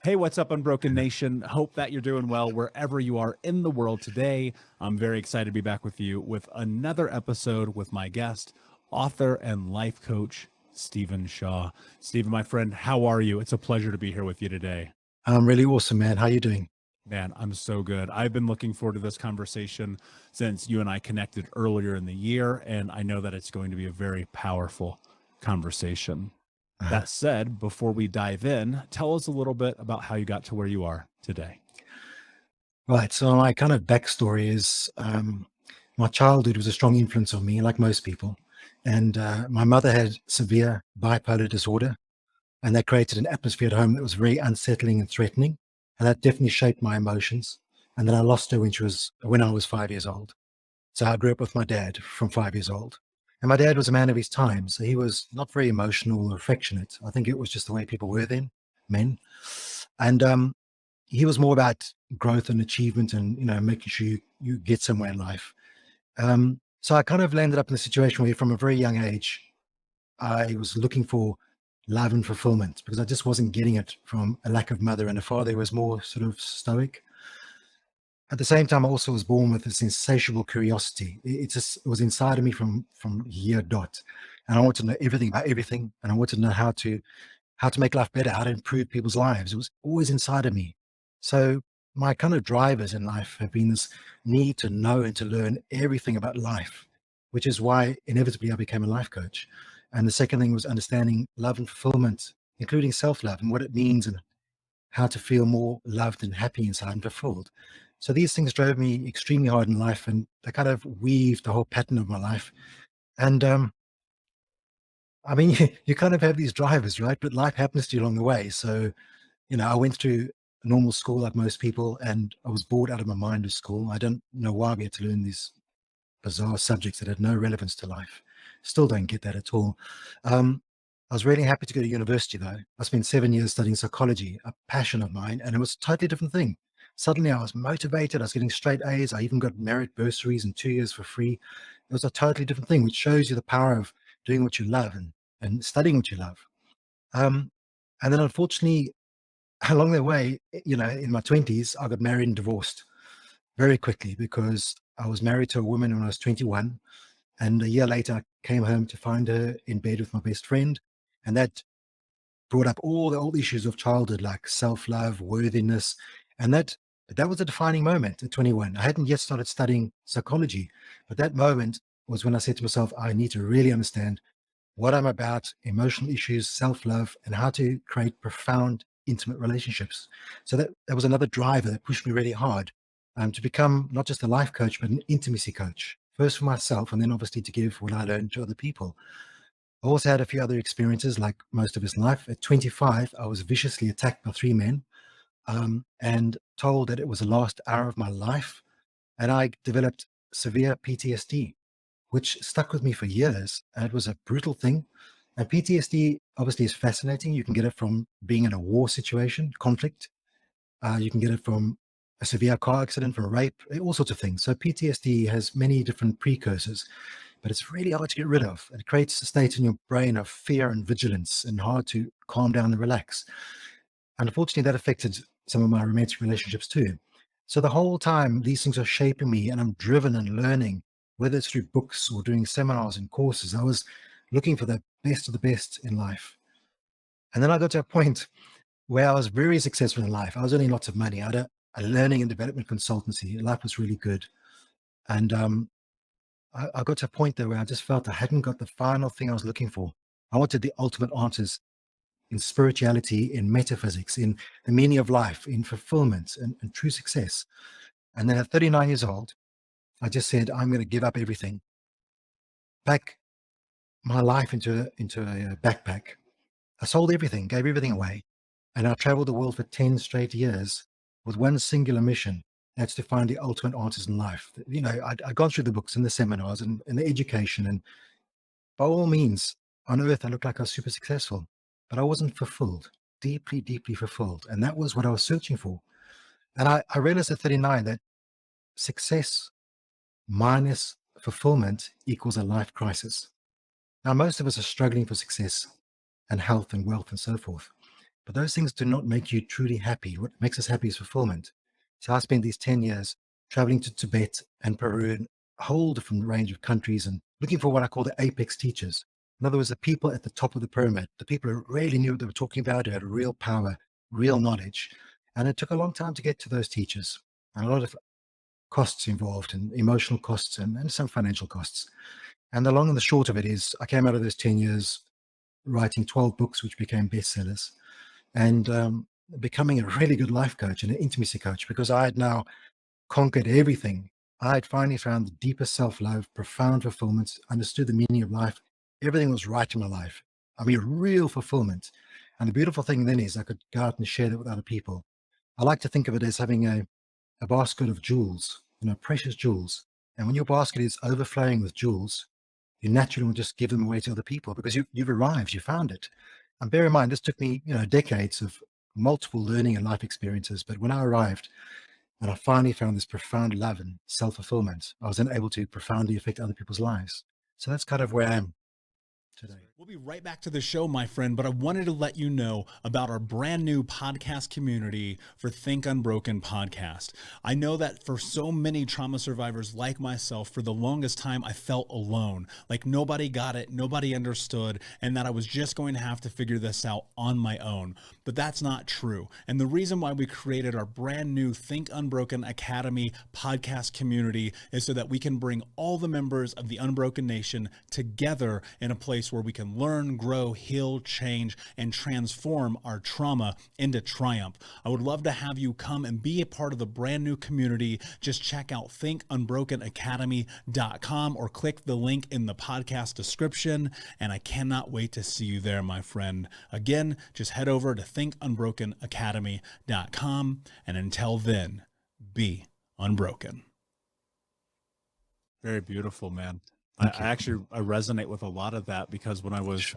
Hey, what's up, Unbroken Nation? Hope that you're doing well wherever you are in the world today. I'm very excited to be back with you with another episode with my guest, author and life coach, Stephen Shaw. Stephen, my friend, how are you? It's a pleasure to be here with you today. I'm really awesome, man. How you doing? Man, I'm so good. I've been looking forward to this conversation since you and I connected earlier in the year, and I know that it's going to be a very powerful conversation. Uh, That said, before we dive in, tell us a little bit about how you got to where you are today. Right. So my kind of backstory is my childhood was a strong influence on me, like most people. And my mother had severe bipolar disorder, and that created an atmosphere at home that was very unsettling and threatening. And that definitely shaped my emotions. And then I lost her when I was 5 years old. So I grew up with my dad from 5 years old. And my dad was a man of his time. So he was not very emotional or affectionate. I think it was just the way people were then, men. And he was more about growth and achievement and, making sure you get somewhere in life. So I kind of landed up in a situation where from a very young age, I was looking for love and fulfillment because I just wasn't getting it from a lack of mother and a father who was more sort of stoic. At the same time, I also was born with this insatiable curiosity. It was inside of me from year dot, and I wanted to know everything about everything, and I wanted to know how to make life better, how to improve people's lives. It was always inside of me. So my kind of drivers in life have been this need to know and to learn everything about life, which is why inevitably I became a life coach. And the second thing was understanding love and fulfillment, including self-love and what it means and how to feel more loved and happy inside and fulfilled. So these things drove me extremely hard in life, and they kind of weaved the whole pattern of my life. And I mean, you kind of have these drivers, right? But life happens to you along the way. So, I went through normal school like most people, and I was bored out of my mind of school. I don't know why we had to learn these bizarre subjects that had no relevance to life. Still don't get that at all. Um, I was really happy to go to university, though. I spent 7 years studying psychology, a passion of mine, and it was a totally different thing. Suddenly, I was motivated. I was getting straight A's. I even got merit bursaries and 2 years for free. It was a totally different thing, which shows you the power of doing what you love and studying what you love. Um, and then, unfortunately, along the way, in my 20s, I got married and divorced very quickly because I was married to a woman when I was 21. And a year later, I came home to find her in bed with my best friend. And that brought up all the old issues of childhood, like self-love, worthiness. And that was a defining moment at 21. I hadn't yet started studying psychology, but that moment was when I said to myself, I need to really understand what I'm about, emotional issues, self-love, and how to create profound, intimate relationships. So that was another driver that pushed me really hard to become not just a life coach, but an intimacy coach, first for myself, and then obviously to give what I learned to other people. I also had a few other experiences, like most of his life. At 25, I was viciously attacked by three men and told that it was the last hour of my life. And I developed severe PTSD, which stuck with me for years. And it was a brutal thing. And PTSD obviously is fascinating. You can get it from being in a war situation, conflict. You can get it from a severe car accident, from rape, all sorts of things. So PTSD has many different precursors, but it's really hard to get rid of. It creates a state in your brain of fear and vigilance and hard to calm down and relax. And unfortunately, that affected some of my romantic relationships too. So the whole time, these things are shaping me and I'm driven and learning, whether it's through books or doing seminars and courses. I was looking for the best of the best in life. And then I got to a point where I was very successful in life. I was earning lots of money. I had a learning and development consultancy. Life was really good. And I got to a point there where I just felt I hadn't got the final thing I was looking for. I wanted the ultimate answers in spirituality, in metaphysics, in the meaning of life, in fulfillment and true success. And then at 39 years old, I just said, I'm going to give up everything, pack my life into a backpack. I sold everything, gave everything away. And I traveled the world for 10 straight years with one singular mission. That's to find the ultimate answers in life. I'd gone through the books and the seminars and the education. And by all means, on earth, I looked like I was super successful, but I wasn't fulfilled, deeply, deeply fulfilled. And that was what I was searching for. And I realized at 39 that success minus fulfillment equals a life crisis. Now, most of us are struggling for success and health and wealth and so forth. but those things do not make you truly happy. What makes us happy is fulfillment. So I spent these 10 years traveling to Tibet and Peru and a whole different range of countries and looking for what I call the apex teachers. In other words, the people at the top of the pyramid, the people who really knew what they were talking about, who had real power, real knowledge. And it took a long time to get to those teachers, and a lot of costs involved, and emotional costs, and some financial costs. And the long and the short of it is I came out of those 10 years writing 12 books, which became bestsellers, and becoming a really good life coach and an intimacy coach, because I had now conquered everything. I had finally found the deepest self-love, profound fulfillment, understood the meaning of life. Everything was right in my life. I mean, real fulfillment. And the beautiful thing then is I could go out and share that with other people. I like to think of it as having a basket of jewels, precious jewels. And when your basket is overflowing with jewels, you naturally will just give them away to other people because you've arrived, you found it. And bear in mind, this took me, decades of multiple learning and life experiences. But when I arrived and I finally found this profound love and self-fulfillment, I was then able to profoundly affect other people's lives. So that's kind of where I am today. We'll be right back to the show, my friend, but I wanted to let you know about our brand new podcast community for Think Unbroken podcast. I know that for so many trauma survivors like myself, for the longest time, I felt alone, like nobody got it, nobody understood, and that I was just going to have to figure this out on my own. But that's not true. And the reason why we created our brand new Think Unbroken Academy podcast community is so that we can bring all the members of the Unbroken Nation together in a place where we can learn, grow, heal, change, and transform our trauma into triumph. I would love to have you come and be a part of the brand new community. Just check out thinkunbrokenacademy.com or click the link in the podcast description. And I cannot wait to see you there, my friend. Again, just head over to thinkunbrokenacademy.com. And until then, be unbroken. Very beautiful, man. I resonate with a lot of that because when I was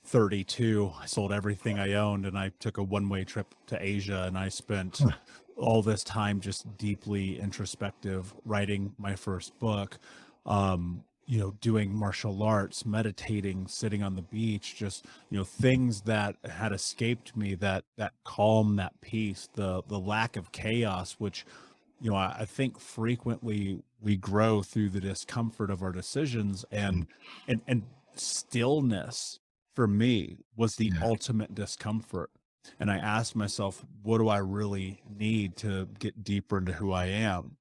32, I sold everything I owned and I took a one-way trip to Asia, and I spent all this time just deeply introspective, writing my first book, doing martial arts, meditating, sitting on the beach, just, things that had escaped me, that calm, that peace, the lack of chaos, which, I think frequently we grow through the discomfort of our decisions, and stillness for me was the ultimate discomfort. And I asked myself, what do I really need to get deeper into who I am?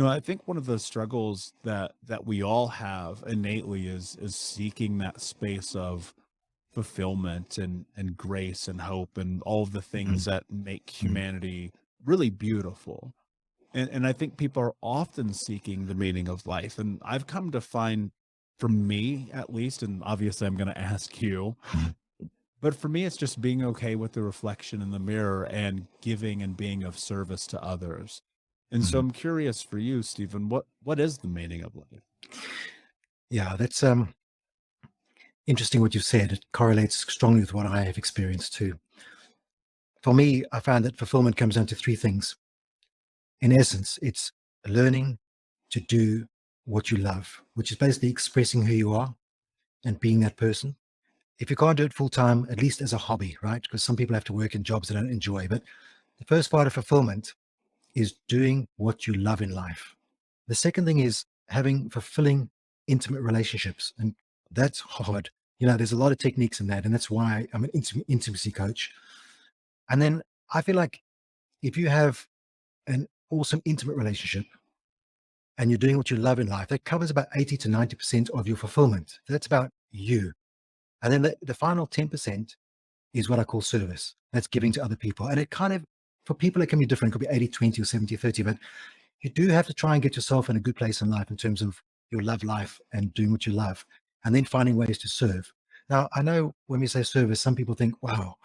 I think one of the struggles that we all have innately is seeking that space of fulfillment and grace and hope and all of the things that make humanity really beautiful. And I think people are often seeking the meaning of life. And I've come to find, for me at least, and obviously I'm going to ask you, but for me, it's just being okay with the reflection in the mirror and giving and being of service to others. And so I'm curious for you, Stephen, what is the meaning of life? Yeah, that's interesting what you said. It correlates strongly with what I have experienced too. For me, I found that fulfillment comes down to three things. In essence, it's learning to do what you love, which is basically expressing who you are and being that person. If you can't do it full time, at least as a hobby, right? Because some people have to work in jobs they don't enjoy. But the first part of fulfillment is doing what you love in life. The second thing is having fulfilling, intimate relationships. And that's hard. There's a lot of techniques in that. And that's why I'm an intimacy coach. And then I feel like if you have an awesome intimate relationship and you're doing what you love in life, that covers about 80 to 90% of your fulfillment. That's about you. And then the final 10% is what I call service. That's giving to other people. And it kind of, for people, it can be different. It could be 80-20 or 70-30, but you do have to try and get yourself in a good place in life in terms of your love life and doing what you love, and then finding ways to serve. Now, I know when we say service, some people think, wow,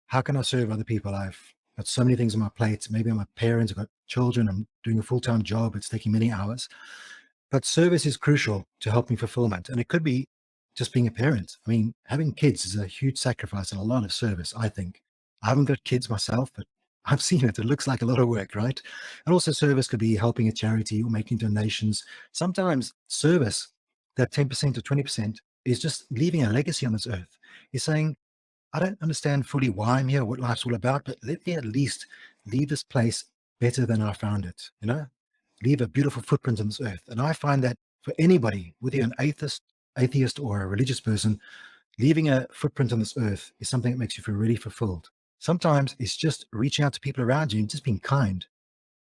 how can I serve other people? I've got so many things on my plate. Maybe I'm a parent, I've got children, I'm doing a full-time job. It's taking many hours. But service is crucial to helping fulfillment. And it could be just being a parent. Having kids is a huge sacrifice and a lot of service, I think. I haven't got kids myself, but I've seen it. It looks like a lot of work, right? And also service could be helping a charity or making donations. Sometimes service, that 10% or 20%, is just leaving a legacy on this earth. Is saying, I don't understand fully why I'm here, what life's all about, but let me at least leave this place better than I found it, leave a beautiful footprint on this earth. And I find that for anybody, whether you're an atheist or a religious person, leaving a footprint on this earth is something that makes you feel really fulfilled. Sometimes it's just reaching out to people around you and just being kind.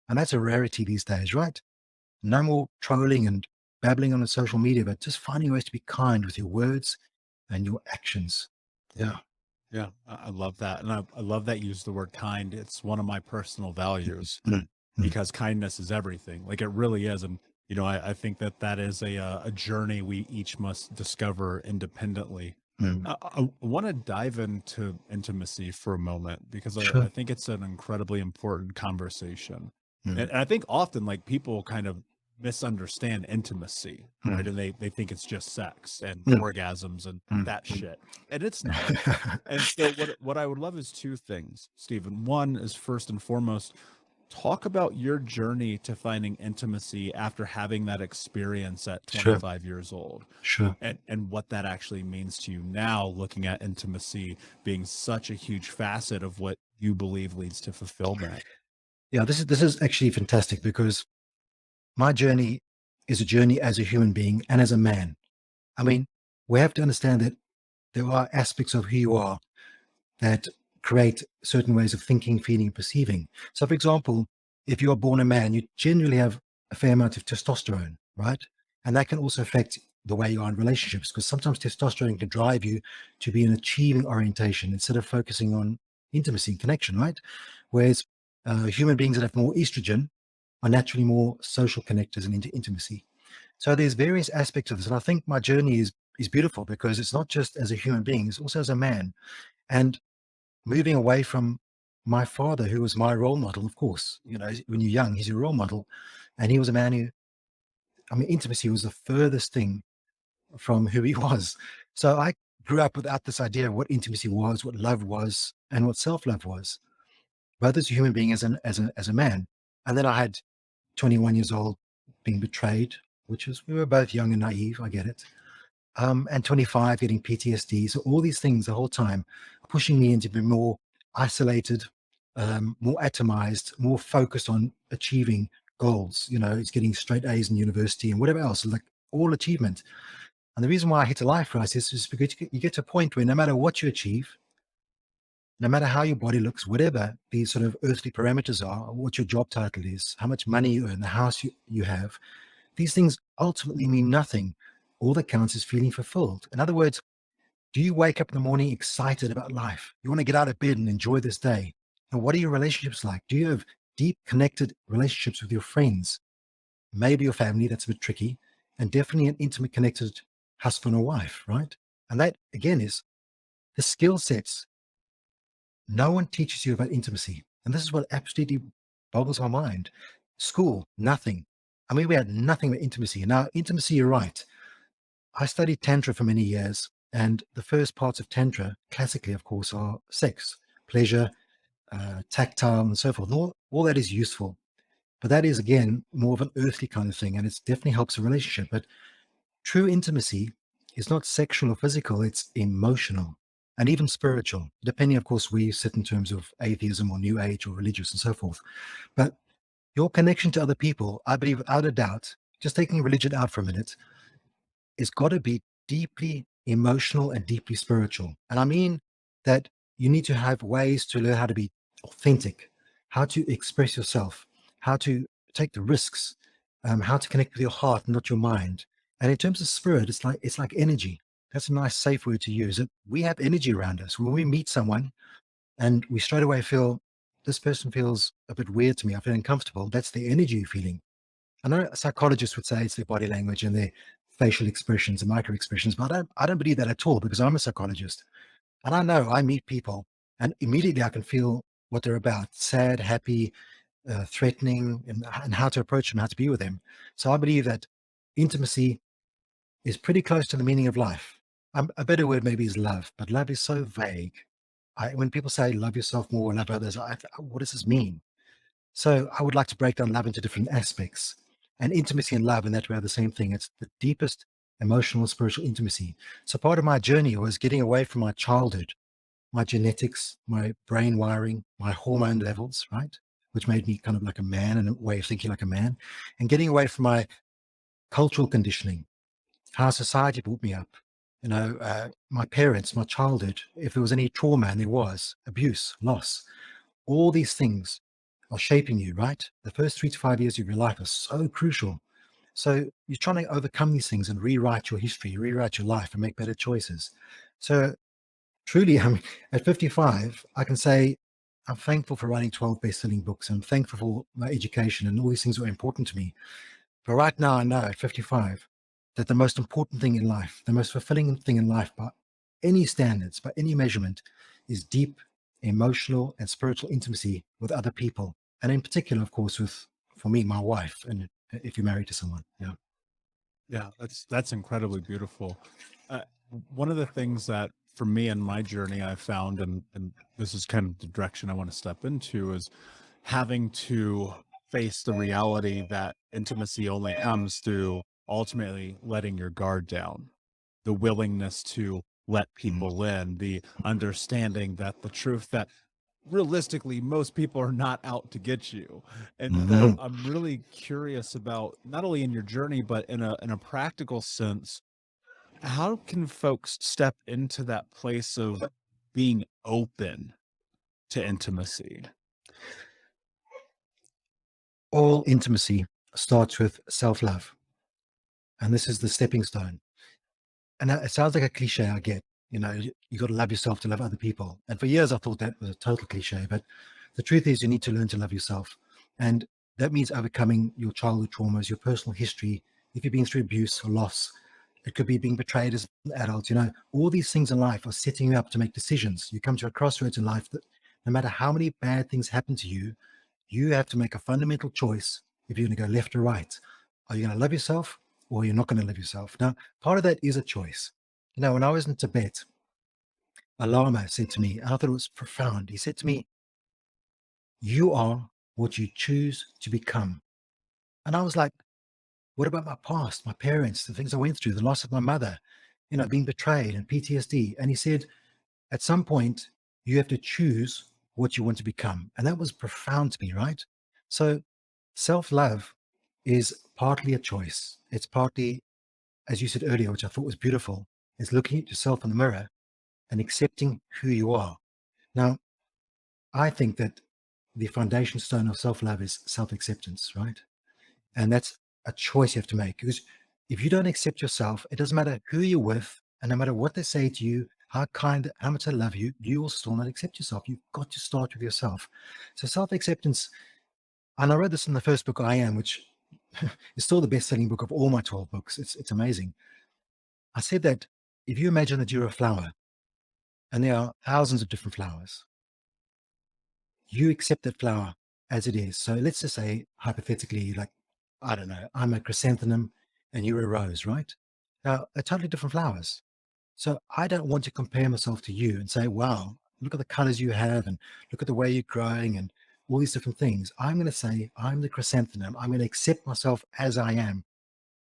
And that's a rarity these days, right? No more trolling and babbling on the social media, but just finding ways to be kind with your words and your actions. Yeah. Yeah, I love that. And I love that you use the word kind. It's one of my personal values Mm, mm, because kindness is everything. Like it really is. And, I think that that is a journey we each must discover independently. mm. I want to dive into intimacy for a moment because I Sure. think it's an incredibly important conversation. Mm, And I think often like people kind of misunderstand intimacy, right? mm, And they think it's just sex and mm, orgasms and mm, that mm. shit. And it's not. And so what I would love is two things, Stephen. One is first and foremost, talk about your journey to finding intimacy after having that experience at Sure. 25 years old Sure. and what that actually means to you now, looking at intimacy being such a huge facet of what you believe leads to fulfillment. Yeah, this is actually fantastic because my journey is a journey as a human being and as a man. I mean, we have to understand that there are aspects of who you are that create certain ways of thinking, feeling, perceiving. So, for example, if you are born a man, you generally have a fair amount of testosterone, right? And that can also affect the way you are in relationships because sometimes testosterone can drive you to be an achieving orientation instead of focusing on intimacy and connection, right? Whereas human beings that have more estrogen are naturally more social connectors and into intimacy. So there's various aspects of this, and I think my journey is beautiful because it's not just as a human being, it's also as a man. And moving away from my father, who was my role model, of course, when you're young, he's your role model. And he was a man who, I mean, intimacy was the furthest thing from who he was. So I grew up without this idea of what intimacy was, what love was, and what self-love was, both as a human being, as a man. And then I had 21 years old being betrayed, which was, we were both young and naive, I get it. And 25 getting PTSD. So all these things the whole time pushing me into be more isolated, more atomized, more focused on achieving goals. It's getting straight A's in university and whatever else, like all achievement. And the reason why I hit a life crisis is because you get to a point where no matter what you achieve, no matter how your body looks, whatever these sort of earthly parameters are, what your job title is, how much money you earn, the house you have, these things ultimately mean nothing. All that counts is feeling fulfilled. In other words, do you wake up in the morning excited about life? You want to get out of bed and enjoy this day? And what are your relationships like? Do you have deep connected relationships with your friends? Maybe your family, that's a bit tricky, and definitely an intimate connected husband or wife, right? And that again is the skill sets. No one teaches you about intimacy. And this is what absolutely boggles my mind. School, nothing. I mean, we had nothing but intimacy. Now, intimacy, you're right. I studied Tantra for many years. And the first parts of Tantra, classically, of course, are sex, pleasure, tactile, and so forth. And all that is useful. But that is, again, more of an earthly kind of thing. And it definitely helps a relationship. But true intimacy is not sexual or physical, it's emotional and even spiritual, depending, of course, where you sit in terms of atheism or new age or religious and so forth. But your connection to other people, I believe, without a doubt, just taking religion out for a minute, is got to be deeply emotional and deeply spiritual. And I mean that you need to have ways to learn how to be authentic, how to express yourself, how to take the risks, how to connect with your heart, not your mind. And in terms of spirit, it's like energy. That's a nice, safe word to use. We have energy around us. When we meet someone and we straight away feel this person feels a bit weird to me, I feel uncomfortable. That's the energy you're feeling. I know psychologists would say it's their body language and their facial expressions and micro expressions, but I don't believe that at all because I'm a psychologist. And I know I meet people and immediately I can feel what they're about, sad, happy, threatening, and how to approach them, how to be with them. So I believe that intimacy is pretty close to the meaning of life. A better word maybe is love, but love is so vague. When people say love yourself more, love others, what does this mean? So I would like to break down love into different aspects. And intimacy and love in that way are the same thing. It's the deepest emotional, spiritual intimacy. So part of my journey was getting away from my childhood my genetics, my brain wiring, my hormone levels, right? Which made me kind of like a man and a way of thinking like a man, and getting away from my cultural conditioning, how society brought me up. My parents, my childhood, if there was any trauma, and there was abuse, loss, all these things are shaping you, right? The first 3 to 5 years of your life are so crucial. So you're trying to overcome these things and rewrite your history, rewrite your life, and make better choices. So truly, I mean, at 55, I can say I'm thankful for writing 12 best-selling books. I'm thankful for my education, and all these things are important to me. But right now, I know at 55 that the most important thing in life, the most fulfilling thing in life by any standards, by any measurement, is deep emotional and spiritual intimacy with other people. And in particular, of course, with, for me, my wife, and if you're married to someone. Yeah. Yeah, that's incredibly beautiful. Uh, One of the things that for me in my journey I found, and this is kind of the direction I want to step into, is having to face the reality that intimacy only comes through ultimately letting your guard down, the willingness to let Mm. people in, the understanding that the truth that realistically most people are not out to get you. And so Mhm. I'm really curious about, not only in your journey but in a practical sense, how can folks step into that place of being open to intimacy? All intimacy starts with self-love, and this is the stepping stone. And it sounds like a cliche, I get. You got to love yourself to love other people. And for years, I thought that was a total cliche. But the truth is, you need to learn to love yourself. And that means overcoming your childhood traumas, your personal history. If you've been through abuse or loss, it could be being betrayed as an adult. All these things in life are setting you up to make decisions. You come to a crossroads in life that no matter how many bad things happen to you, you have to make a fundamental choice if you're going to go left or right. Are you going to love yourself, or you're not going to love yourself? Now, part of that is a choice. When I was in Tibet, a Lama said to me, and I thought it was profound. He said to me, "You are what you choose to become." And I was like, what about my past, my parents, the things I went through, the loss of my mother, being betrayed and PTSD? And he said, at some point, you have to choose what you want to become. And that was profound to me, right? So self love is partly a choice. It's partly, as you said earlier, which I thought was beautiful, is looking at yourself in the mirror and accepting who you are. Now, I think that the foundation stone of self love is self acceptance, right? And that's a choice you have to make, because if you don't accept yourself, it doesn't matter who you're with, and no matter what they say to you, how much they love you, you will still not accept yourself. You've got to start with yourself. So self acceptance, and I read this in the first book, I Am, which is still the best selling book of all my 12 books. It's amazing. I said that if you imagine that you're a flower and there are thousands of different flowers, you accept that flower as it is. So let's just say, hypothetically, like, I don't know, I'm a chrysanthemum and you're a rose, right? Now, they're totally different flowers. So I don't want to compare myself to you and say, wow, look at the colors you have and look at the way you're growing and all these different things. I'm going to say, I'm the chrysanthemum. I'm going to accept myself as I am,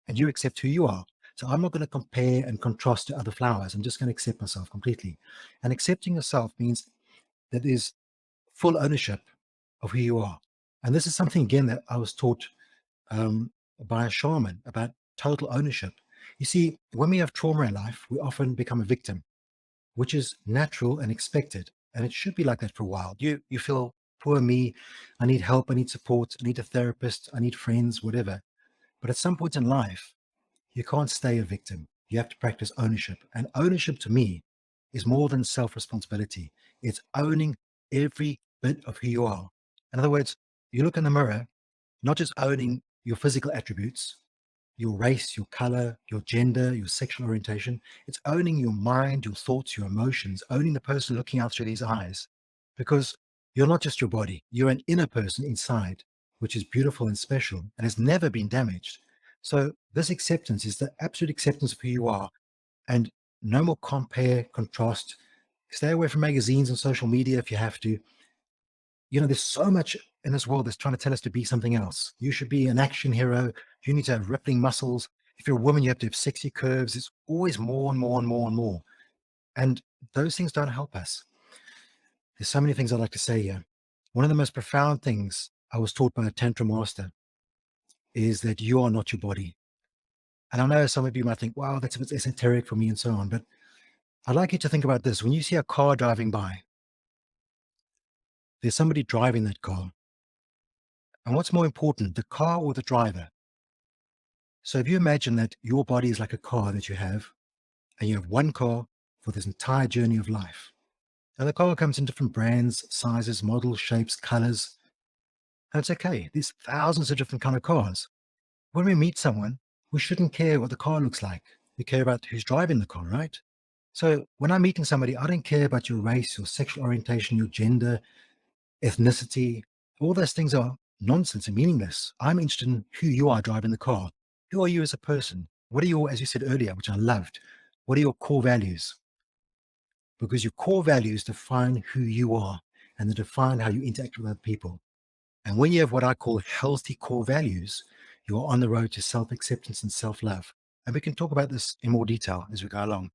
and you accept who you are. So I'm not going to compare and contrast to other flowers. I'm just going to accept myself completely. And accepting yourself means that there's full ownership of who you are. And this is something, again, that I was taught by a shaman about total ownership. You see, when we have trauma in life, we often become a victim, which is natural and expected. And it should be like that for a while. You feel, poor me, I need help, I need support, I need a therapist, I need friends, whatever. But at some point in life, you can't stay a victim. You have to practice ownership. And ownership to me is more than self responsibility, it's owning every bit of who you are. In other words, you look in the mirror, not just owning your physical attributes, your race, your color, your gender, your sexual orientation. It's owning your mind, your thoughts, your emotions, owning the person looking out through these eyes. Because you're not just your body, you're an inner person inside, which is beautiful and special and has never been damaged. So, this acceptance is the absolute acceptance of who you are. And no more compare, contrast. Stay away from magazines and social media if you have to. There's so much in this world that's trying to tell us to be something else. You should be an action hero. You need to have rippling muscles. If you're a woman, you have to have sexy curves. It's always more and more and more and more. And those things don't help us. There's so many things I'd like to say here. One of the most profound things I was taught by a Tantra Master is that you are not your body. And I know some of you might think, wow, that's a bit esoteric for me and so on. But I'd like you to think about this. When you see a car driving by, there's somebody driving that car. And what's more important, the car or the driver? So if you imagine that your body is like a car that you have, and you have one car for this entire journey of life. And the car comes in different brands, sizes, models, shapes, colors. And it's okay. There's thousands of different kind of cars. When we meet someone, we shouldn't care what the car looks like. We care about who's driving the car, right? So when I'm meeting somebody, I don't care about your race, your sexual orientation, your gender, ethnicity. All those things are nonsense and meaningless. I'm interested in who you are driving the car. Who are you as a person? What are your, as you said earlier, which I loved, what are your core values? Because your core values define who you are and they define how you interact with other people. And when you have what I call healthy core values, you're on the road to self-acceptance and self-love. And we can talk about this in more detail as we go along.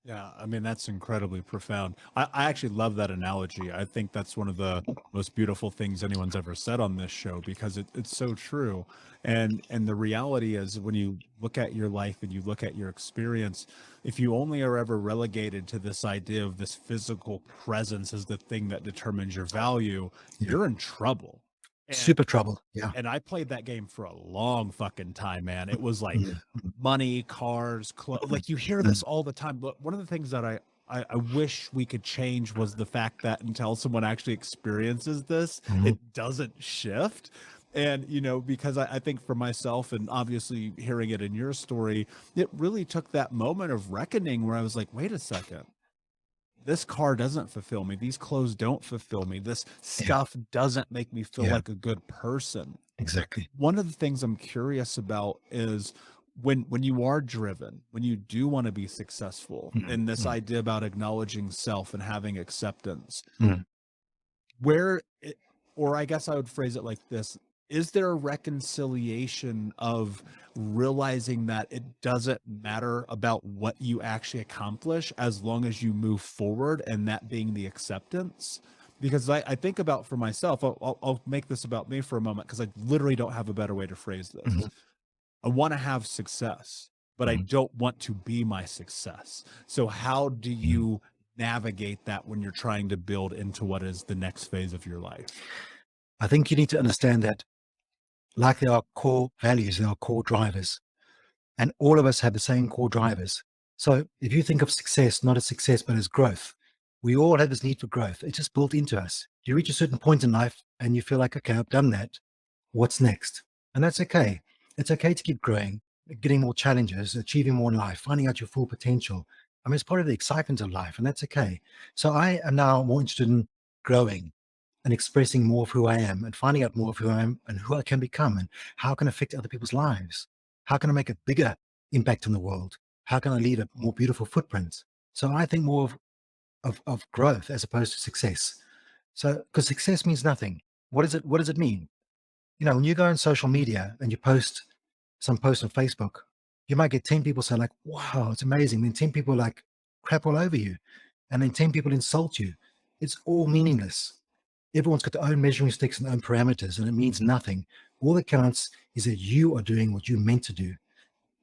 Yeah, I mean, that's incredibly profound. I actually love that analogy. I think that's one of the most beautiful things anyone's ever said on this show because it's so true. And the reality is when you look at your life and you look at your experience, if you only are ever relegated to this idea of this physical presence as the thing that determines your value, Yeah. you're in trouble. Super trouble. Yeah. And I played that game for a long fucking time, man. It was like Mm, money, cars, like you hear this all the time. But one of the things that I wish we could change was the fact that until someone actually experiences this, mhm. it doesn't shift. And, you know, because I think for myself and obviously hearing it in your story, it really took that moment of reckoning where I was like, wait a second, this car doesn't fulfill me. These clothes don't fulfill me. This Yeah. stuff doesn't make me feel Yeah. like a good person. Exactly. One of the things I'm curious about is when you are driven, when you do want to be successful, Mm, and this mm, idea about acknowledging self and having acceptance, mm. where it, or I guess I would phrase it like this, is there a reconciliation of realizing that it doesn't matter about what you actually accomplish as long as you move forward, and that being the acceptance? Because I think about for myself, I'll make this about me for a moment because I literally don't have a better way to phrase this. Mhm, I want to have success, but I mhm, don't want to be my success. So how do mhm. you navigate that when you're trying to build into what is the next phase of your life? I think you need to understand that, like there are core values, there are core drivers, and all of us have the same core drivers. So if you think of success not as success but as growth, we all have this need for growth. It's just built into us. You reach a certain point in life and you feel like, okay, I've done that. What's next? And that's okay. It's okay to keep growing, getting more challenges, achieving more in life, finding out your full potential. I mean, it's part of the excitement of life, and that's okay. So I am now more interested in growing and expressing more of who I am and finding out more of who I am and who I can become and how I can affect other people's lives. How can I make a bigger impact on the world? How can I leave a more beautiful footprint? So I think more of growth as opposed to success. So because success means nothing. What does it mean? You know, when you go on social media and you post some post on Facebook, you might get 10 people say like, wow, it's amazing. Then 10 people like crap all over you. And then 10 people insult you. It's all meaningless. Everyone's got their own measuring sticks and their own parameters, and it means nothing. All that counts is that you are doing what you're meant to do,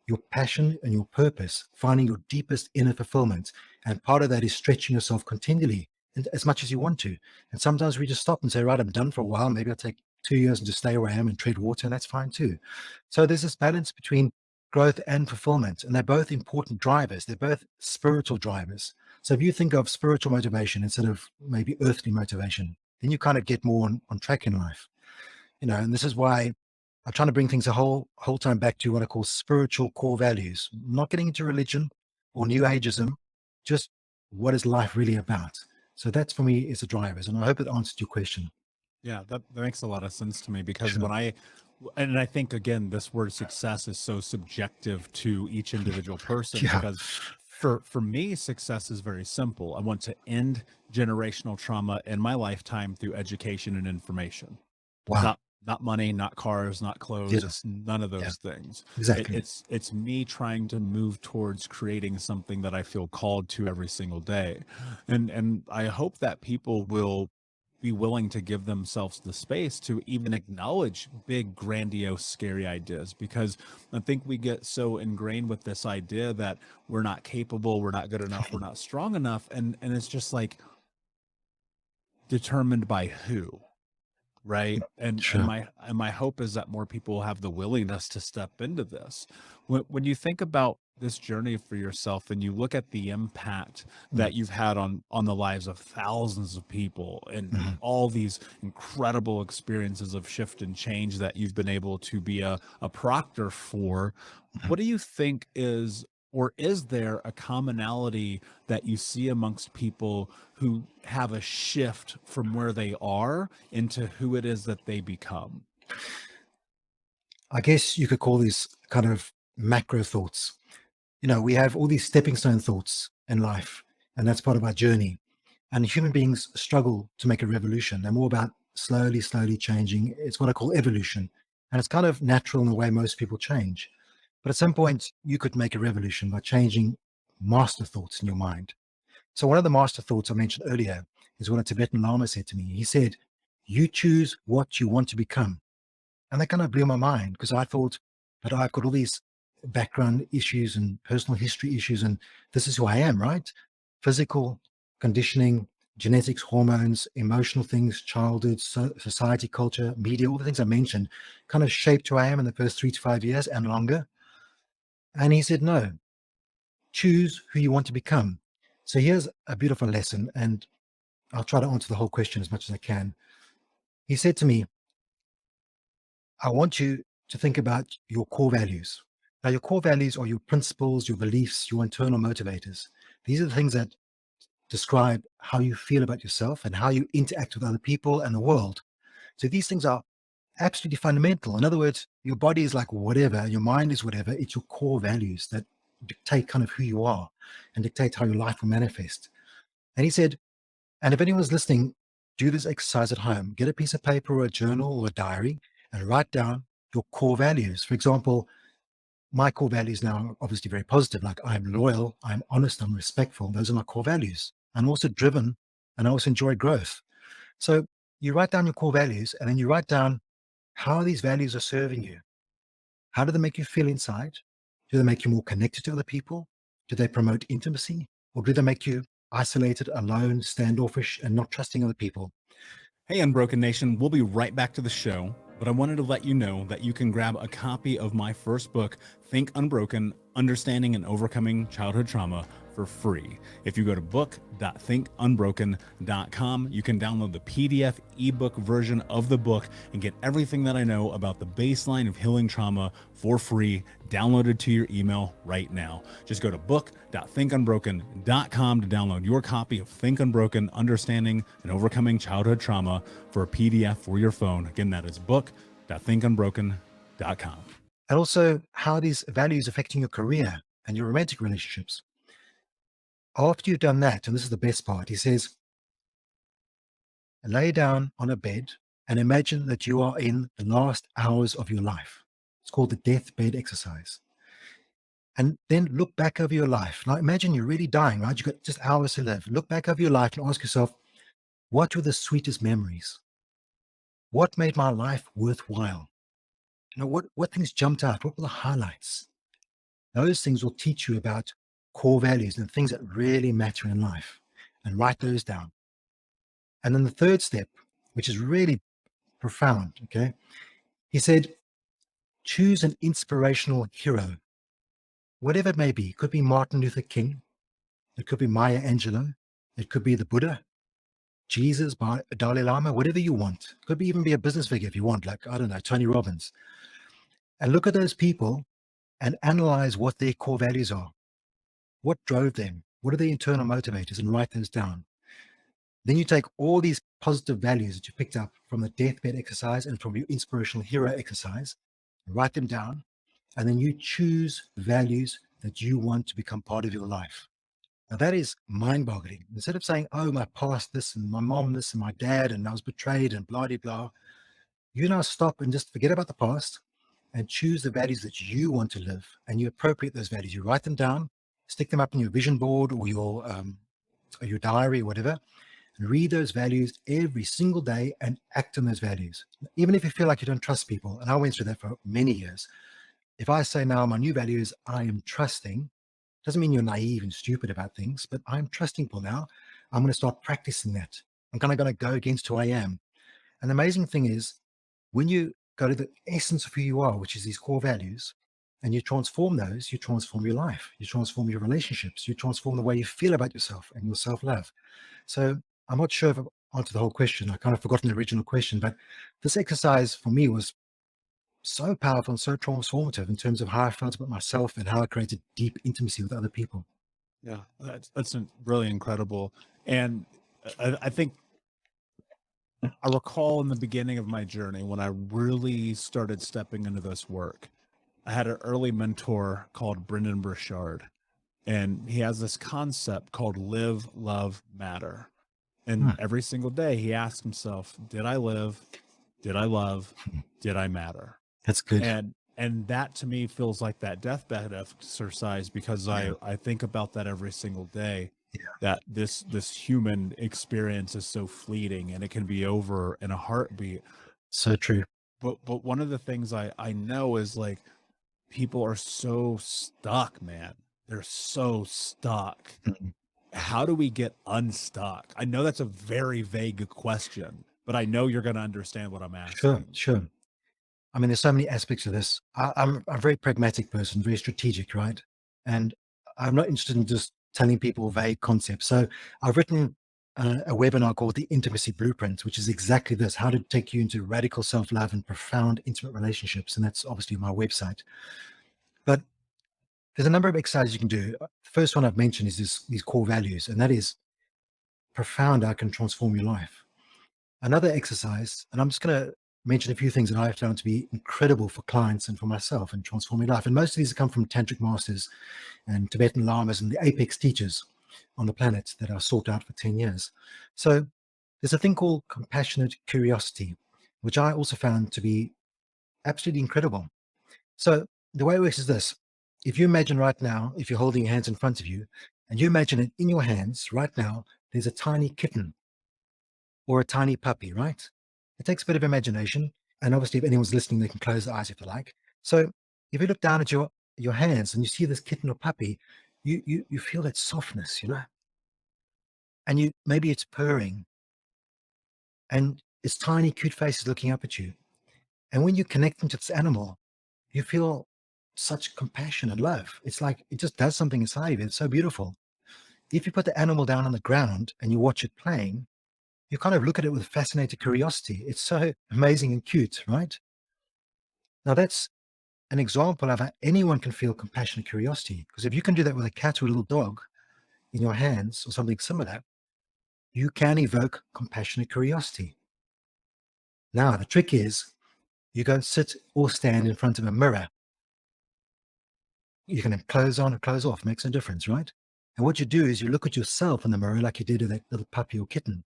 your passion and your purpose, finding your deepest inner fulfillment. And part of that is stretching yourself continually and as much as you want to. And sometimes we just stop and say, right, I'm done for a while. Maybe I'll take 2 years and just stay where I am and tread water, and that's fine too. So there's this balance between growth and fulfillment, and they're both important drivers. They're both spiritual drivers. So if you think of spiritual motivation instead of maybe earthly motivation, then you kind of get more on track in life. You know, and this is why I'm trying to bring things a whole time back to what I call spiritual core values. Not getting into religion or new ageism, just what is life really about? So that's for me is the drivers. And I hope it answered your question. Yeah, that makes a lot of sense to me because Sure. and I think again, this word success is so subjective to each individual person Yeah. because for me, success is very simple. I want to end generational trauma in my lifetime through education and information. Wow. Not not money, not cars, not Yeah, clothes. It's none of yeah, those things. exactly. It's me trying to move towards creating something that I feel called to every single day. And I hope that people will be willing to give themselves the space to even acknowledge big, grandiose, scary ideas, because I think we get so ingrained with this idea that we're not capable, we're not good enough, we're not strong enough. And it's just like, determined by who? Right. And Sure. my hope is that more people have the willingness to step into this. When you think about this journey for yourself and you look at the impact Mm, that you've had on the lives of thousands of people and mhm, all these incredible experiences of shift and change that you've been able to be a proctor for, mhm. what do you think is, or is there a commonality that you see amongst people who have a shift from where they are into who it is that they become? I guess you could call these kind of macro thoughts. We have all these stepping stone thoughts in life, and that's part of our journey. And human beings struggle to make a revolution. They're more about slowly, slowly changing. It's what I call evolution. And it's kind of natural in the way most people change. But at some point, you could make a revolution by changing master thoughts in your mind. So, one of the master thoughts I mentioned earlier is what a Tibetan Lama said to me. He said, "You choose what you want to become." And that kind of blew my mind because I thought, but I've got all these background issues and personal history issues, and this is who I am, right? Physical conditioning, genetics, hormones, emotional things, childhood, society, culture, media, all the things I mentioned kind of shaped who I am in the first 3 to 5 years and longer. And he said, no, choose who you want to become. So here's a beautiful lesson, and I'll try to answer the whole question as much as I can. He said to me, I want you to think about your core values. Now, your core values are your principles, your beliefs, your internal motivators. These are the things that describe how you feel about yourself and how you interact with other people and the world. So these things are absolutely fundamental. In other words, your body is like whatever, your mind is whatever. It's your core values that dictate kind of who you are and dictate how your life will manifest. And he said, and if anyone's listening, do this exercise at home. Get a piece of paper or a journal or a diary and write down your core values. For example, my core values now are obviously very positive. Like I'm loyal, I'm honest, I'm respectful. Those are my core values. I'm also driven and I also enjoy growth. So you write down your core values and then you write down how these values are serving you. How do they make you feel inside? Do they make you more connected to other people? Do they promote intimacy? Or do they make you isolated, alone, standoffish, and not trusting other people? Hey, Unbroken Nation, we'll be right back to the show, but I wanted to let you know that you can grab a copy of my first book, Think Unbroken: Understanding and Overcoming Childhood Trauma, for free. If you go to book.thinkunbroken.com, you can download the PDF ebook version of the book and get everything that I know about the baseline of healing trauma for free, downloaded to your email right now. Just go to book.thinkunbroken.com to download your copy of Think Unbroken: Understanding and Overcoming Childhood Trauma for a PDF for your phone. Again, that is book.thinkunbroken.com. And also how are these values affecting your career and your romantic relationships. After you've done that, and this is the best part, he says, lay down on a bed and imagine that you are in the last hours of your life. It's called the deathbed exercise. And then look back over your life. Now imagine you're really dying, right? You've got just hours to live. Look back over your life and ask yourself, what were the sweetest memories? What made my life worthwhile? What things jumped out? What were the highlights? Those things will teach you about core values and things that really matter in life. And write those down. And then the third step, which is really profound, okay? He said, choose an inspirational hero, whatever it may be. It could be Martin Luther King. It could be Maya Angelou. It could be the Buddha, Jesus, Dalai Lama, whatever you want. It could even be a business figure if you want, like, I don't know, Tony Robbins. And look at those people and analyze what their core values are. What drove them? What are their internal motivators? And write those down. Then you take all these positive values that you picked up from the deathbed exercise and from your inspirational hero exercise, write them down, and then you choose values that you want to become part of your life. Now that is mind-boggling. Instead of saying, oh, my past this and my mom this and my dad and I was betrayed and blah, blah, blah, you now stop and just forget about the past and choose the values that you want to live, and you appropriate those values. You write them down, stick them up in your vision board or your diary or whatever, and read those values every single day and act on those values. Even if you feel like you don't trust people, and I went through that for many years. If I say now my new value is I am trusting, doesn't mean you're naive and stupid about things, but I'm trusting people now. I'm going to start practicing that. I'm kind of going to go against who I am. And the amazing thing is, when you go to the essence of who you are, which is these core values, and you transform those, you transform your life, you transform your relationships, you transform the way you feel about yourself and your self-love. So I'm not sure if I've answered the whole question. I kind of forgotten the original question, but this exercise for me was so powerful and so transformative in terms of how I felt about myself and how I created deep intimacy with other people. Yeah, that's really incredible. And I think I recall in the beginning of my journey when I really started stepping into this work, I had an early mentor called Brendan Burchard, and he has this concept called live, love, matter. And Hmm, every single day he asks himself, did I live? Did I love? Did I matter? that's good. And that to me feels like that deathbed exercise, because Yeah, I think about that every single day, yeah, that this human experience is so fleeting and it can be over in a heartbeat. so true. But one of the things I know is like people are so stuck, man. They're so stuck. Mhm. How do we get unstuck? I know that's a very vague question, but I know you're going to understand what I'm Sure, asking. sure. I mean, there's so many aspects of this. I'm a very pragmatic person, very strategic, right? And I'm not interested in just telling people vague concepts. So I've written a webinar called The Intimacy Blueprint, which is exactly this: how to take you into radical self-love and profound intimate relationships. And that's obviously my website. But there's a number of exercises you can do. The first one I've mentioned is these core values, and that is profound. How can transform your life. Another exercise, and I'm just going to mention a few things that I have found to be incredible for clients and for myself and transforming life. And most of these come from tantric masters and Tibetan lamas and the apex teachers on the planet that I sought out for 10 years. So there's a thing called compassionate curiosity, which I also found to be absolutely incredible. So the way it works is this: if you imagine right now, if you're holding your hands in front of you, and you imagine it in your hands right now, there's a tiny kitten or a tiny puppy, right? It takes a bit of imagination. And obviously, if anyone's listening, they can close their eyes if they like. So if you look down at your hands and you see this kitten or puppy, you feel that softness, and you maybe it's purring and its tiny, cute face is looking up at you. And when you connect into this animal, you feel such compassion and love. It's like it just does something inside of you. It's so beautiful. If you put the animal down on the ground and you watch it playing, you kind of look at it with fascinated curiosity. It's so amazing and cute, right? Now, that's an example of how anyone can feel compassion and curiosity. Because if you can do that with a cat or a little dog in your hands or something similar, you can evoke compassion and curiosity. Now, the trick is you go sit or stand in front of a mirror. You can close on or close off, makes no difference, right? And what you do is you look at yourself in the mirror like you did with that little puppy or kitten.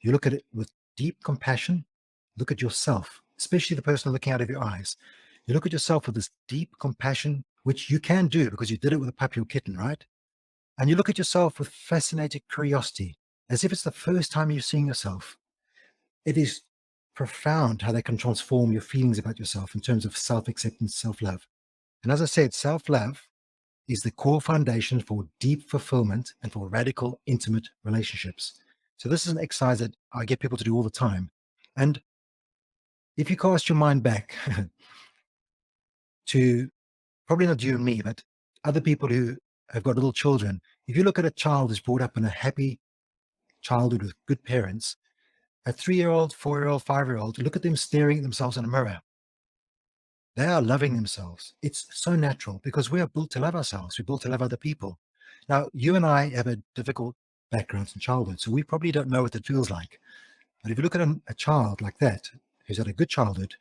You look at it with deep compassion. Look at yourself, especially the person looking out of your eyes. You look at yourself with this deep compassion, which you can do because you did it with a puppy or kitten, right? And you look at yourself with fascinated curiosity, as if it's the first time you're seeing yourself. It is profound how they can transform your feelings about yourself in terms of self-acceptance, self-love. And as I said, self-love is the core foundation for deep fulfillment and for radical, intimate relationships. So this is an exercise that I get people to do all the time. And if you cast your mind back to probably not you and me, but other people who have got little children, if you look at a child who's brought up in a happy childhood with good parents, a 3-year-old, 4-year-old, 5-year-old, look at them staring at themselves in a mirror. They are loving themselves. It's so natural because we are built to love ourselves. We're built to love other people. Now, you and I have a difficult backgrounds in childhood, so we probably don't know what it feels like. But if you look at a child like that, who's had a good childhood,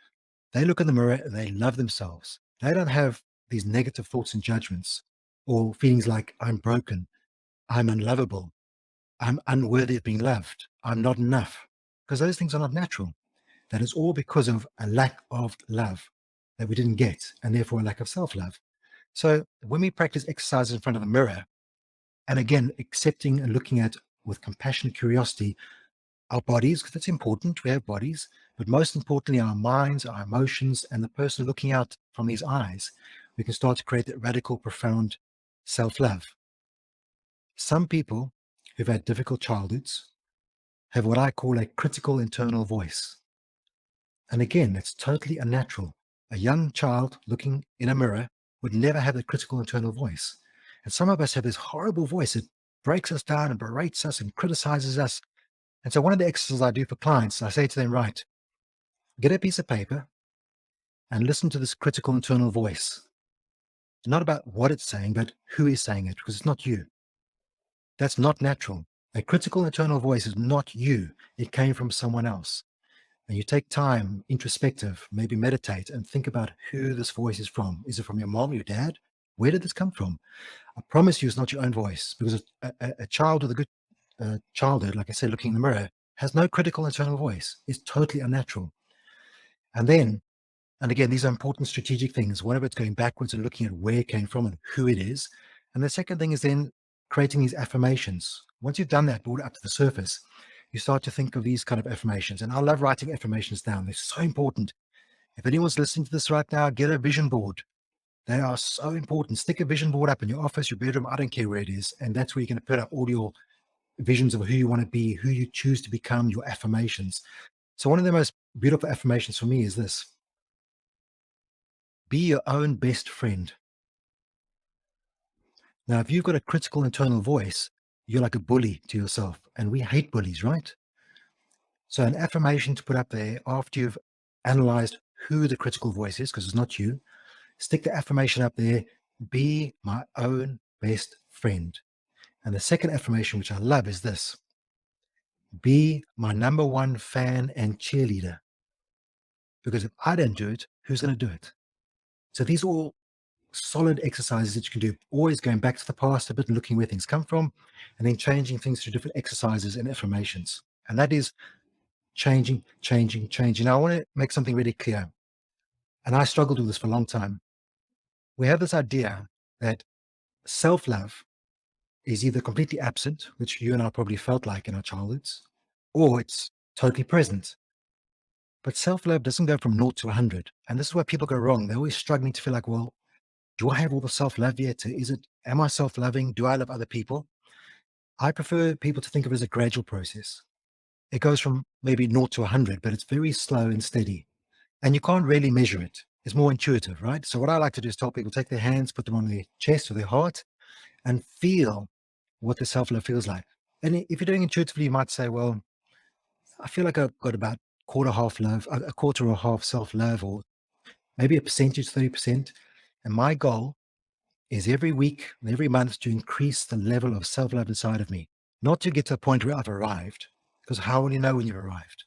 they look in the mirror and they love themselves. They don't have these negative thoughts and judgments or feelings like I'm broken, I'm unlovable, I'm unworthy of being loved, I'm not enough, because those things are not natural. that is all because of a lack of love that we didn't get, and therefore a lack of self-love. So when we practice exercises in front of the mirror, and again, accepting and looking at with compassion and curiosity our bodies, because it's important, we have bodies, but most importantly, our minds, our emotions, and the person looking out from these eyes, we can start to create that radical, profound self-love. Some people who've had difficult childhoods have what I call a critical internal voice. And again, it's totally unnatural. A young child looking in a mirror would never have a critical internal voice. And some of us have this horrible voice that breaks us down and berates us and criticizes us. And so one of the exercises I do for clients, I say to them, right, get a piece of paper and listen to this critical internal voice. Not about what it's saying, but who is saying it, because it's not you. That's not natural. A critical internal voice is not you. It came from someone else. And you take time, introspective, maybe meditate and think about who this voice is from. Is it from your mom, your dad? Where did this come from? I promise you it's not your own voice, because a child with a good childhood, like I said, looking in the mirror, has no critical internal voice. It's totally unnatural. And then, and again, these are important strategic things. One of it's going backwards and looking at where it came from and who it is. And the second thing is then creating these affirmations. Once you've done that, brought it up to the surface, you start to think of these kind of affirmations. And I love writing affirmations down. They're so important. If anyone's listening to this right now, get a vision board. They are so important. Stick a vision board up in your office, your bedroom, I don't care where it is. And that's where you're going to put up all your visions of who you want to be, who you choose to become, your affirmations. So one of the most beautiful affirmations for me is this: be your own best friend. Now, if you've got a critical internal voice, you're like a bully to yourself. And we hate bullies, right? So an affirmation to put up there after you've analyzed who the critical voice is, because it's not you, stick the affirmation up there: be my own best friend. And the second affirmation, which I love, is this: be my number one fan and cheerleader. Because if I don't do it, who's going to do it? So these are all solid exercises that you can do, always going back to the past a bit and looking where things come from, and then changing things through different exercises and affirmations. And that is changing. Now, I want to make something really clear. And I struggled with this for a long time. We have this idea that self-love is either completely absent, which you and I probably felt like in our childhoods, or it's totally present. But self-love doesn't go from 0 to 100. And this is where people go wrong. They're always struggling to feel like, well, do I have all the self-love yet? Am I self-loving? Do I love other people? I prefer people to think of it as a gradual process. It goes from maybe 0 to 100, but it's very slow and steady. And you can't really measure it. It's more intuitive, right? So what I like to do is tell people, take their hands, put them on their chest or their heart, and feel what the self-love feels like. And if you're doing intuitively, you might say, well, I feel like I've got about a quarter or half self-love, or maybe a percentage, 30%. And my goal is every week and every month to increase the level of self-love inside of me, not to get to a point where I've arrived, because how will you know when you've arrived?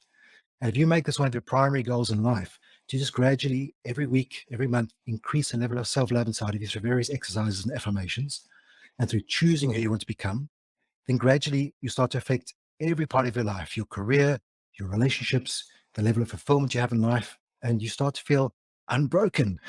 And if you make this one of your primary goals in life, to just gradually, every week, every month, increase the level of self-love inside of you through various exercises and affirmations, and through choosing who you want to become, then gradually you start to affect every part of your life, your career, your relationships, the level of fulfillment you have in life, and you start to feel unbroken.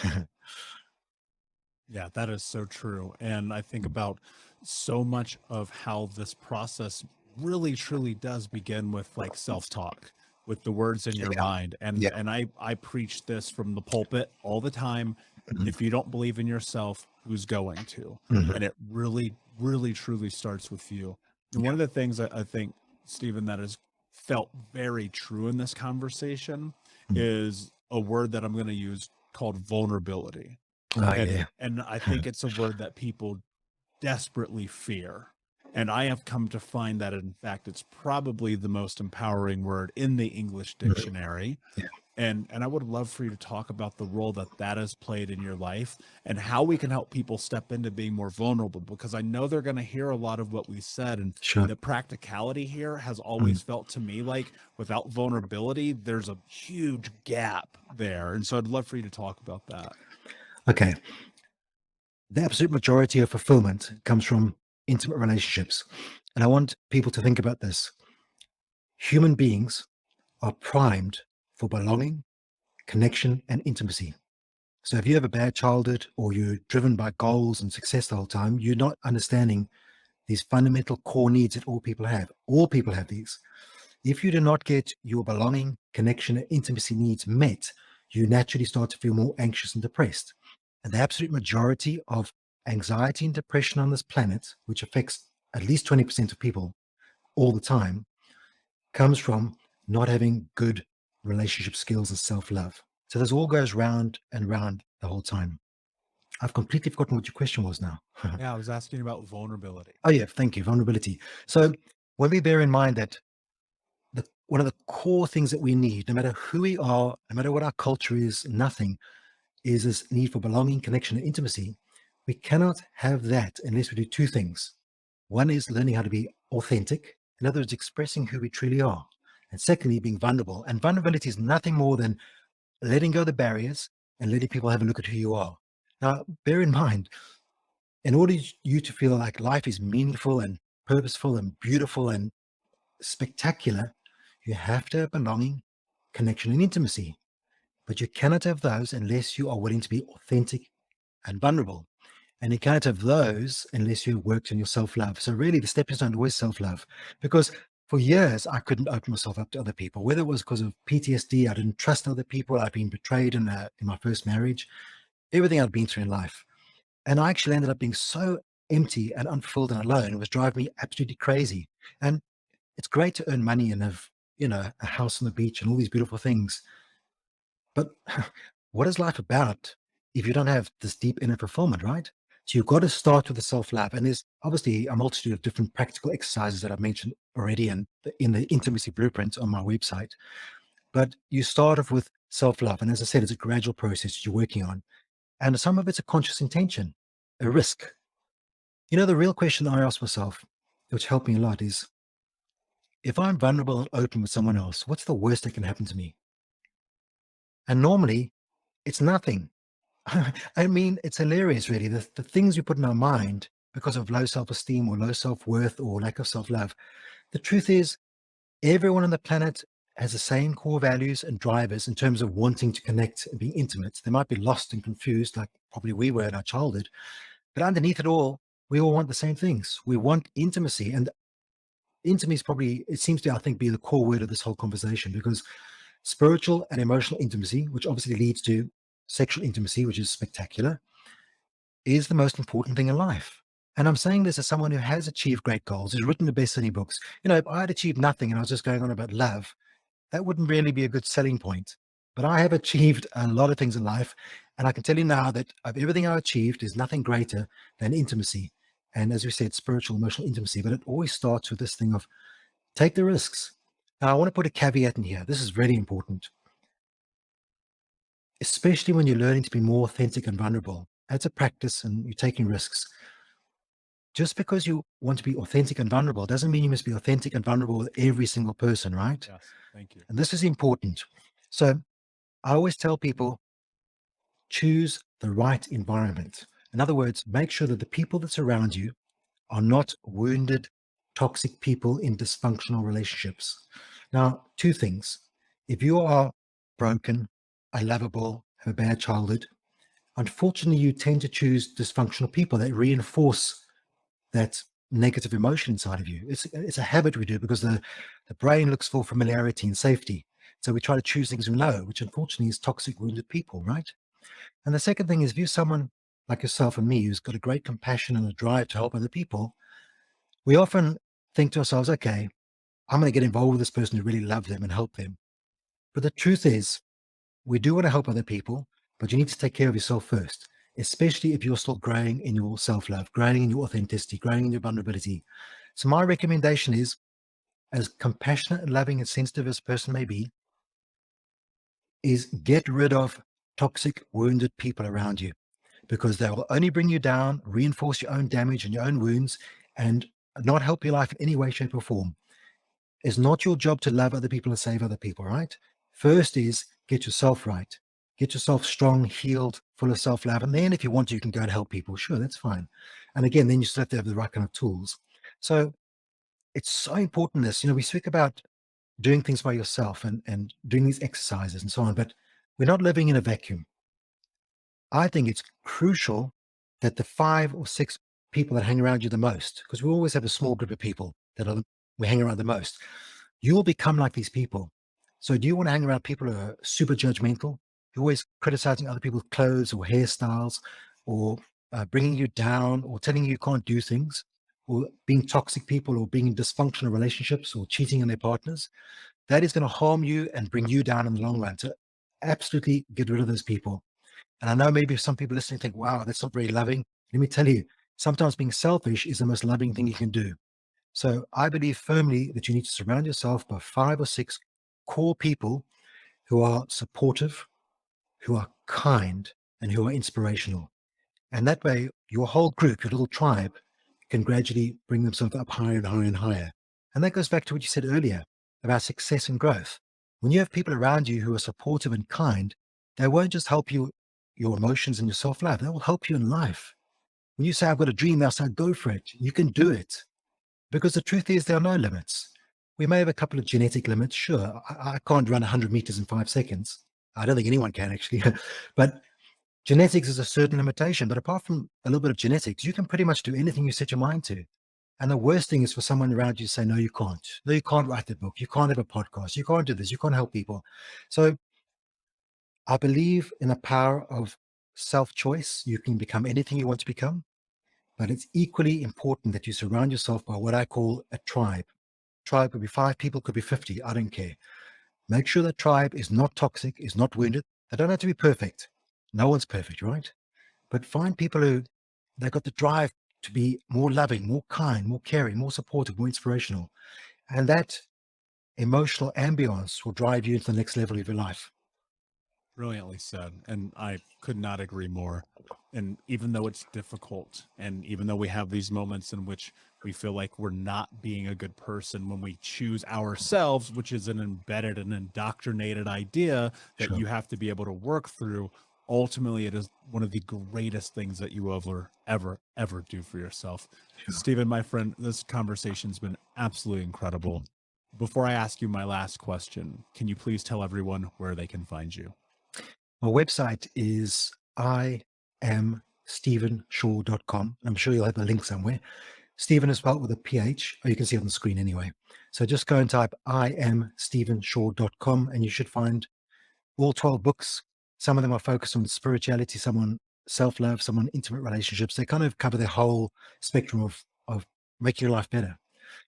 Yeah, that is so true. And I think about so much of how this process really truly does begin with like self-talk, with the words in your Yeah. mind. And Yeah. I preach this from the pulpit all the time. If you don't believe in yourself, who's going to? Mhm. And it really, really truly starts with you. And one of the things I think, Stephen, that has felt very true in this conversation Mhm. is a word that I'm going to use called vulnerability. Oh, And yeah. and I think it's a word that people desperately fear. And I have come to find that in fact it's probably the most empowering word in the English Mhm. dictionary. Yeah. And I would love for you to talk about the role that that has played in your life and how we can help people step into being more vulnerable, because I know they're going to hear a lot of what we said, and Sure. the practicality here has Mhm. always felt to me like without vulnerability, there's a huge gap there. And so I'd love for you to talk about that. Okay. The absolute majority of fulfillment comes from intimate relationships. And I want people to think about this. Human beings are primed for belonging, connection, and intimacy. So if you have a bad childhood or you're driven by goals and success the whole time, you're not understanding these fundamental core needs that all people have. All people have these. If you do not get your belonging, connection, and intimacy needs met, you naturally start to feel more anxious and depressed. And the absolute majority of anxiety and depression on this planet, which affects at least 20% of people all the time, comes from not having good relationship skills and self-love. So this all goes round and round the whole time. I've completely forgotten what your question was now. Yeah, I was asking about vulnerability. Oh yeah, thank you. Vulnerability. So when we bear in mind that one of the core things that we need, no matter who we are, no matter what our culture is, nothing, is this need for belonging, connection, and intimacy. We cannot have that unless we do two things. One is learning how to be authentic, in other words, expressing who we truly are. And secondly, being vulnerable. And vulnerability is nothing more than letting go of the barriers and letting people have a look at who you are. Now, bear in mind, in order you to feel like life is meaningful and purposeful and beautiful and spectacular, you have to have belonging, connection, and intimacy. But you cannot have those unless you are willing to be authentic and vulnerable. And you can't have those unless you worked on your self-love. So really the stepping stone is always self-love. Because for years I couldn't open myself up to other people, whether it was because of PTSD, I didn't trust other people, I'd been betrayed in my first marriage, everything I'd been through in life. And I actually ended up being so empty and unfulfilled and alone. It was driving me absolutely crazy. And it's great to earn money and have, a house on the beach and all these beautiful things. But what is life about if you don't have this deep inner fulfillment, right? So you've got to start with the self-love. And there's obviously a multitude of different practical exercises that I've mentioned already and in the intimacy blueprint on my website. But you start off with self-love. And as I said, it's a gradual process you're working on. And some of it's a conscious intention, a risk. The real question I ask myself, which helped me a lot, is if I'm vulnerable and open with someone else, what's the worst that can happen to me? And normally it's nothing. I mean, it's hilarious, really. The things we put in our mind because of low self-esteem or low self-worth or lack of self-love. The truth is, everyone on the planet has the same core values and drivers in terms of wanting to connect and being intimate. They might be lost and confused, like probably we were in our childhood. But underneath it all, we all want the same things. We want intimacy. And intimacy is probably, it seems to, I think, be the core word of this whole conversation, because spiritual and emotional intimacy, which obviously leads to sexual intimacy, which is spectacular, is the most important thing in life. And I'm saying this as someone who has achieved great goals, who's written the best-selling books. If I had achieved nothing and I was just going on about love, that wouldn't really be a good selling point. But I have achieved a lot of things in life. And I can tell you now that of everything I achieved, there's nothing greater than intimacy. And as we said, spiritual, emotional intimacy. But it always starts with this thing of take the risks. Now, I want to put a caveat in here. This is really important, especially when you're learning to be more authentic and vulnerable. As a practice and you're taking risks. Just because you want to be authentic and vulnerable doesn't mean you must be authentic and vulnerable with every single person, right? Yes, thank you. And this is important. So I always tell people, choose the right environment. In other words, make sure that the people that surround you are not wounded, toxic people in dysfunctional relationships. Now, two things. If you are broken, unlovable, have a bad childhood, unfortunately, you tend to choose dysfunctional people that reinforce that negative emotion inside of you. It's a habit we do because the brain looks for familiarity and safety. So we try to choose things we know, which unfortunately is toxic, wounded people, right? And the second thing is, if you're someone like yourself and me who's got a great compassion and a drive to help other people, we often think to ourselves, okay, I'm going to get involved with this person who really loves them and help them. But the truth is, we do want to help other people, but you need to take care of yourself first, especially if you're still growing in your self-love, growing in your authenticity, growing in your vulnerability. So my recommendation is, as compassionate and loving and sensitive as a person may be, is get rid of toxic, wounded people around you, because they will only bring you down, reinforce your own damage and your own wounds, and not help your life in any way, shape, or form. It's not your job to love other people and save other people, right? First is get yourself right. Get yourself strong, healed, full of self-love. And then if you want to, you can go and help people. Sure, that's fine. And again, then you still have to have the right kind of tools. So it's so important this, we speak about doing things by yourself and doing these exercises and so on. But we're not living in a vacuum. I think it's crucial that the 5 or 6 people that hang around you the most, because we always have a small group of people that we hang around the most, you will become like these people. So do you want to hang around people who are super judgmental, who are always criticizing other people's clothes or hairstyles, or bringing you down, or telling you can't do things, or being toxic people, or being in dysfunctional relationships, or cheating on their partners? That is going to harm you and bring you down in the long run. So absolutely get rid of those people. And I know maybe some people listening think, wow, that's not very loving. Let me tell you, sometimes being selfish is the most loving thing you can do. So I believe firmly that you need to surround yourself by 5 or 6 core people who are supportive, who are kind, and who are inspirational. And that way, your whole group, your little tribe, can gradually bring themselves up higher and higher and higher. And that goes back to what you said earlier about success and growth. When you have people around you who are supportive and kind, they won't just help you, your emotions and your self-love, they will help you in life. When you say, I've got a dream, they'll say, go for it. You can do it. Because the truth is, there are no limits. We may have a couple of genetic limits. Sure, I can't run 100 meters in 5 seconds. I don't think anyone can actually. But genetics is a certain limitation. But apart from a little bit of genetics, you can pretty much do anything you set your mind to. And the worst thing is for someone around you to say, no, you can't. No, you can't write that book. You can't have a podcast. You can't do this. You can't help people. So I believe in the power of self-choice. You can become anything you want to become. But it's equally important that you surround yourself by what I call a tribe. Tribe could be 5 people, could be 50. I don't care. Make sure that tribe is not toxic, is not wounded. They don't have to be perfect. No one's perfect, right? But find people who they've got the drive to be more loving, more kind, more caring, more supportive, more inspirational. And that emotional ambience will drive you into the next level of your life. Brilliantly said. And I could not agree more. And even though it's difficult, and even though we have these moments in which we feel like we're not being a good person when we choose ourselves, which is an embedded and indoctrinated idea that Sure. you have to be able to work through, ultimately it is one of the greatest things that you will ever do for yourself. Sure. Stephen, my friend, this conversation's been absolutely incredible. Before I ask you my last question, can you please tell everyone where they can find you? My website is iamstephenshaw.com. I'm sure you'll have a link somewhere. Stephen is spelled with a PH, or you can see it on the screen anyway. So just go and type iamstephenshaw.com and you should find all 12 books. Some of them are focused on spirituality, some on self-love, some on intimate relationships. They kind of cover the whole spectrum of making your life better.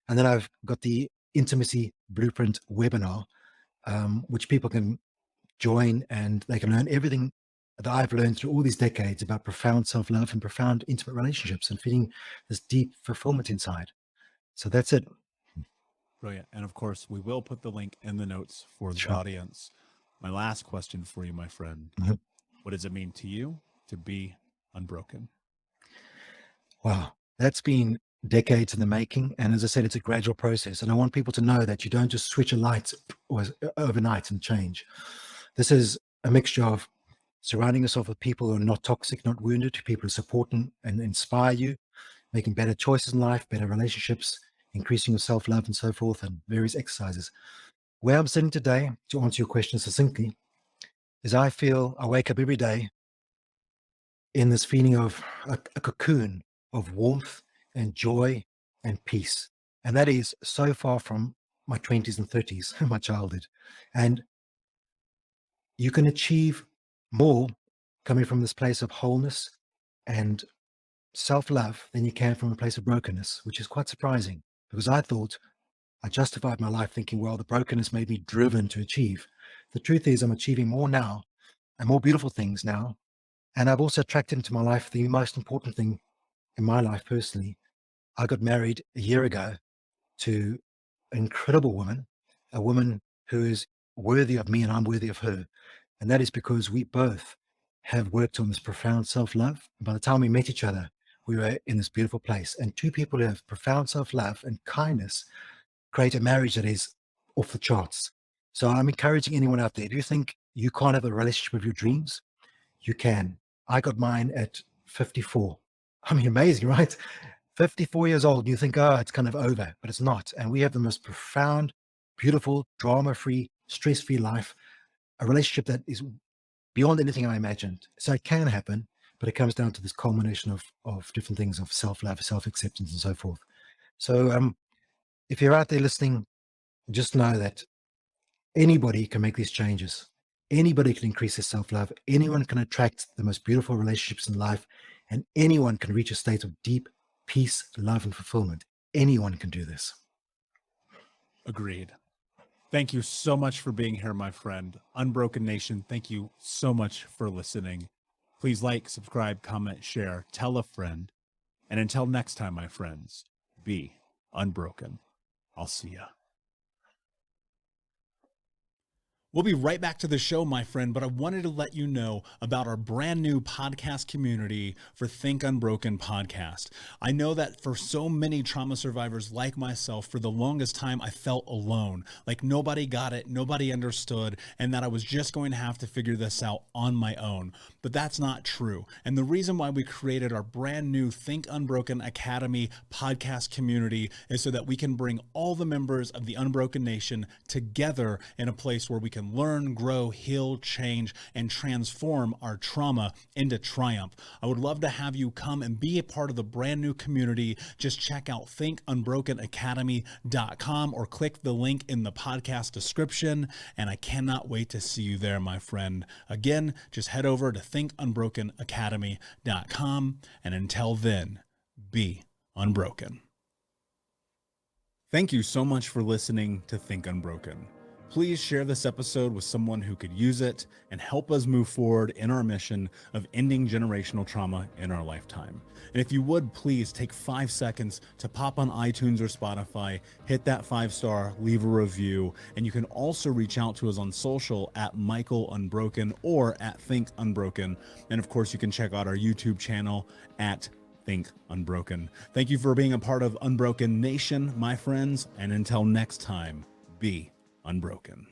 And then I've got the Intimacy Blueprint webinar, which people can join and they can learn everything that I've learned through all these decades about profound self-love and profound intimate relationships and feeling this deep fulfillment inside. So that's it. Brilliant. And of course, we will put the link in the notes for the Sure. audience. My last question for you, my friend. Mhm. What does it mean to you to be unbroken? Wow, that's been decades in the making. And as I said, it's a gradual process. And I want people to know that you don't just switch a light overnight and change. This is a mixture of surrounding yourself with people who are not toxic, not wounded, people who support and inspire you, making better choices in life, better relationships, increasing your self-love and so forth, and various exercises. Where I'm sitting today, to answer your question succinctly, is I feel I wake up every day in this feeling of a cocoon of warmth and joy and peace. And that is so far from my 20s and 30s, my childhood. And you can achieve more coming from this place of wholeness and self-love than you can from a place of brokenness, which is quite surprising because I thought I justified my life thinking, well, the brokenness made me driven to achieve. The truth is I'm achieving more now and more beautiful things now. And I've also attracted into my life the most important thing in my life personally. I got married a year ago to an incredible woman, a woman who is worthy of me and I'm worthy of her. And that is because we both have worked on this profound self-love. By the time we met each other, we were in this beautiful place. And two people who have profound self-love and kindness create a marriage that is off the charts. So I'm encouraging anyone out there, if you think you can't have a relationship of your dreams, you can. I got mine at 54. I mean, amazing, right? 54 years old, you think, oh, it's kind of over, but it's not. And we have the most profound beautiful, drama-free, stress-free life, a relationship that is beyond anything I imagined. So it can happen, but it comes down to this culmination of different things, of self-love, self-acceptance, and so forth. So if you're out there listening, just know that anybody can make these changes. Anybody can increase their self-love. Anyone can attract the most beautiful relationships in life, and anyone can reach a state of deep peace, love, and fulfillment. Anyone can do this. Agreed. Thank you so much for being here, my friend. Unbroken Nation, thank you so much for listening. Please like, subscribe, comment, share, tell a friend. And until next time, my friends, be unbroken. I'll see ya. We'll be right back to the show, my friend, but I wanted to let you know about our brand new podcast community for Think Unbroken podcast. I know that for so many trauma survivors like myself, for the longest time, I felt alone, like nobody got it, nobody understood, and that I was just going to have to figure this out on my own. But that's not true. And the reason why we created our brand new Think Unbroken Academy podcast community is so that we can bring all the members of the Unbroken Nation together in a place where we can learn, grow, heal, change, and transform our trauma into triumph. I would love to have you come and be a part of the brand new community. Just check out thinkunbrokenacademy.com or click the link in the podcast description. And I cannot wait to see you there, my friend. Again, just head over to thinkunbrokenacademy.com. And until then, be unbroken. Thank you so much for listening to Think Unbroken. Please share this episode with someone who could use it and help us move forward in our mission of ending generational trauma in our lifetime. And if you would, please take 5 seconds to pop on iTunes or Spotify, hit that 5-star, leave a review, and you can also reach out to us on social at Michael Unbroken or at Think Unbroken. And of course, you can check out our YouTube channel at Think Unbroken. Thank you for being a part of Unbroken Nation, my friends, and until next time, be unbroken.